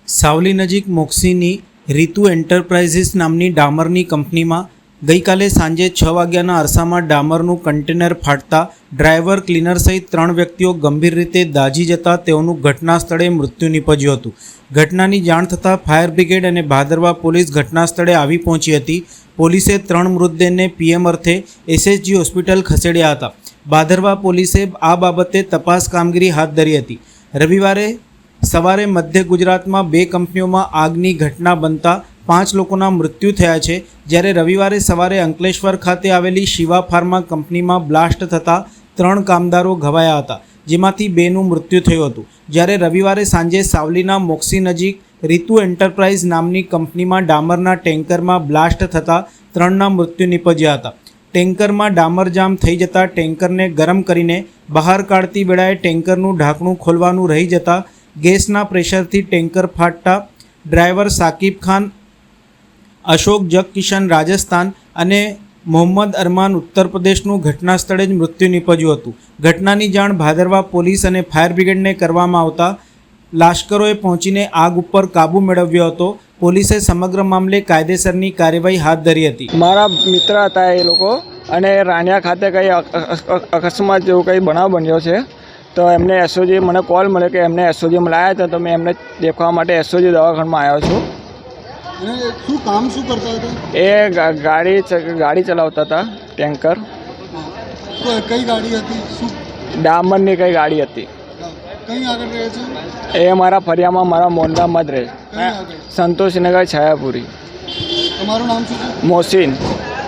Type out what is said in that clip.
સાવલી નજીક મોક્ષીની રીતુ એન્ટરપ્રાઇઝીસ નામની ડામરની કંપનીમાં ગઈકાલે સાંજે 6 વાગ્યાના અરસામાં ડામરનું કન્ટેનર ફાટતા ડ્રાઈવર, ક્લીનર સહિત 3 વ્યક્તિઓ ગંભીર રીતે દાઝી જતા તેઓનું ઘટના સ્થળે મૃત્યુ નીપજ્યું હતું। ઘટનાની જાણ થતાં ફાયર બ્રિગેડ અને ભાદરવા પોલીસ ઘટના સ્થળે આવી પહોંચી હતી। પોલીસે 3 મૃતદેહને પીએમ અર્થે એસએસજી હોસ્પિટલ ખસેડ્યા હતા। ભાદરવા પોલીસે આ બાબતે તપાસ કામગીરી હાથ ધરી હતી। રવિવારે સવારે મધ્ય ગુજરાતમાં 2 કંપનીઓમાં આગની ઘટના બનતા 5 લોકોના મૃત્યુ થયા છે, જ્યારે રવિવારે સવારે અંકલેશ્વર ખાતે આવેલી શિવા ફાર્મા કંપનીમાં બ્લાસ્ટ થતાં 3 કામદારો ઘવાયા હતા, જેમાંથી 2નું મૃત્યુ થયું હતું। જ્યારે રવિવારે સાંજે સાવલીના મોક્ષી નજીક રીતુ એન્ટરપ્રાઇઝ નામની કંપનીમાં ડામરના ટેન્કરમાં બ્લાસ્ટ થતાં 3ના મૃત્યુ નીપજ્યા હતા। ટેન્કરમાં ડામર જામ થઈ જતાં ટેન્કરને ગરમ કરીને બહાર કાઢતી વેળાએ ટેન્કરનું ઢાંકણું ખોલવાનું રહી જતાં ગેસના પ્રેશરથી ટેન્કર ફાટતા ડ્રાઈવર સાકિબ ખાન, અશોક જગકિશન રાજસ્થાન અને મોહમ્મદ અરમાન ઉત્તર પ્રદેશનું ઘટના સ્થળે જ મૃત્યુ નીપજ્યું હતું। ઘટનાની જાણ ભાદરવા પોલીસ અને ફાયર બ્રિગેડને કરવામાં આવતા લાશ્કરોએ પહોંચીને આગ ઉપર કાબૂ મેળવ્યો હતો। પોલીસે સમગ્ર મામલે કાયદેસરની કાર્યવાહી હાથ ધરી હતી। મારા મિત્ર હતા એ લોકો, અને રાણિયા ખાતે કંઈ અકસ્માત જેવું કંઈ બનાવ બન્યો છે, તો એમને એસઓજી મને કોલ મળ્યો કે એમને એસઓજીમાં લાવ્યા હતા, તો મેં એમને દેખવા માટે એસઓજી દવાખાનામાં આવ્યો છું। શું કામ શું કરતા હતા? એ ગાડી ચલાવતા હતા, ટેન્કર। કઈ ગાડી હતી? શું ડામરની કઈ ગાડી હતી? કઈ આગળ રહે છે? એ મારા ફરિયામાં, મારા મોંડામાં જ રહે, કઈ આગળ? સંતોષનગર, છાયાપુરી। તમારું નામ શું છે? મોહસિન।